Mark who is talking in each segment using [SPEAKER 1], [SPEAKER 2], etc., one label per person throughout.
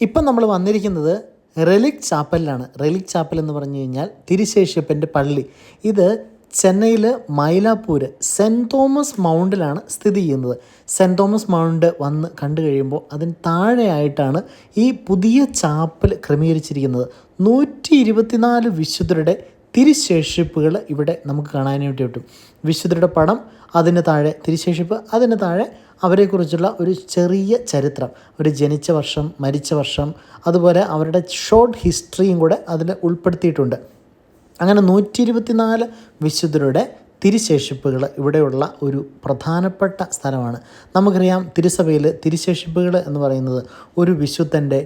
[SPEAKER 1] ഇപ്പം നമ്മൾ വന്നിരിക്കുന്നത് റെലിക് ചാപ്പലിലാണ്. റെലിക് ചാപ്പൽ എന്ന് പറഞ്ഞു കഴിഞ്ഞാൽ തിരുശേഷിപ്പൻ്റെ പള്ളി. ഇത് ചെന്നൈയിൽ മൈലാപ്പൂർ സെൻറ്റ് തോമസ് മൗണ്ടിലാണ് സ്ഥിതി ചെയ്യുന്നത്. സെൻറ്റ് തോമസ് മൗണ്ട് വന്ന് കണ്ടു കഴിയുമ്പോൾ അതിന് താഴെയായിട്ടാണ് ഈ പുതിയ ചാപ്പൽ ക്രമീകരിച്ചിരിക്കുന്നത്. 124 വിശുദ്ധരുടെ തിരുശേഷിപ്പുകൾ ഇവിടെ നമുക്ക് കാണാനായിട്ട് കിട്ടും. വിശുദ്ധരുടെ പടം, അതിന് താഴെ തിരുശേഷിപ്പ്, അതിന് താഴെ അവരെക്കുറിച്ചുള്ള ഒരു ചെറിയ ചരിത്രം, അവർ ജനിച്ച വർഷം, മരിച്ച വർഷം, അതുപോലെ അവരുടെ ഷോർട്ട് ഹിസ്റ്ററിയും കൂടെ അതിൽ ഉൾപ്പെടുത്തിയിട്ടുണ്ട്. അങ്ങനെ 124 വിശുദ്ധരുടെ തിരുശേഷിപ്പുകൾ ഇവിടെയുള്ള ഒരു പ്രധാനപ്പെട്ട സ്ഥലമാണ്. നമുക്കറിയാം, തിരുസഭയിൽ തിരുശേഷിപ്പുകൾ എന്ന് പറയുന്നത് ഒരു വിശുദ്ധൻ്റെ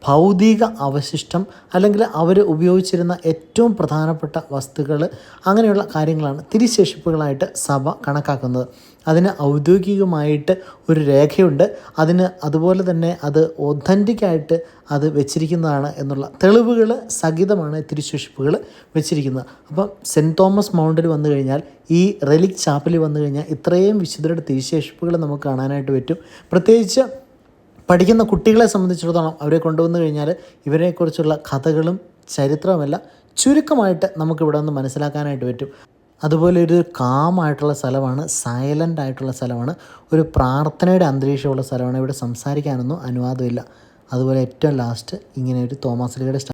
[SPEAKER 1] ഭൗതിക അവശിഷ്ടം അല്ലെങ്കിൽ അവർ ഉപയോഗിച്ചിരുന്ന ഏറ്റവും പ്രധാനപ്പെട്ട വസ്തുക്കൾ, അങ്ങനെയുള്ള കാര്യങ്ങളാണ് തിരുശേഷിപ്പുകളായിട്ട് സഭ കണക്കാക്കുന്നത്. അതിന് ഔദ്യോഗികമായിട്ട് ഒരു രേഖയുണ്ട്. അതിന് അതുപോലെ തന്നെ അത് ഒതൻറ്റിക്കായിട്ട് അത് വെച്ചിരിക്കുന്നതാണ് എന്നുള്ള തെളിവുകൾ സഹിതമാണ് തിരുശേഷിപ്പുകൾ വെച്ചിരിക്കുന്നത്. അപ്പം സെൻറ്റ് തോമസ് മൗണ്ടിൽ വന്നു കഴിഞ്ഞാൽ, ഈ റെലിക് ചാപ്പലിൽ വന്നു കഴിഞ്ഞാൽ ഇത്രയും വിശുദ്ധരുടെ തിരുശേഷിപ്പുകൾ നമുക്ക് കാണാനായിട്ട് പറ്റും. പ്രത്യേകിച്ച് പഠിക്കുന്ന കുട്ടികളെ സംബന്ധിച്ചിടത്തോളം അവരെ കൊണ്ടുവന്നു കഴിഞ്ഞാൽ ഇവരെക്കുറിച്ചുള്ള കഥകളും ചരിത്രവുമെല്ലാം ചുരുക്കമായിട്ട് നമുക്കിവിടെ നിന്ന് മനസ്സിലാക്കാനായിട്ട് പറ്റും. അതുപോലെ ഒരു കാമായിട്ടുള്ള സ്ഥലമാണ്, സൈലൻ്റ് ആയിട്ടുള്ള സ്ഥലമാണ്, ഒരു പ്രാർത്ഥനയുടെ അന്തരീക്ഷമുള്ള സ്ഥലമാണ്. ഇവിടെ സംസാരിക്കാനൊന്നും അനുവാദമില്ല. അതുപോലെ ഏറ്റവും ലാസ്റ്റ് ഇങ്ങനെ ഒരു തോമാശ്ലീഹയുടെ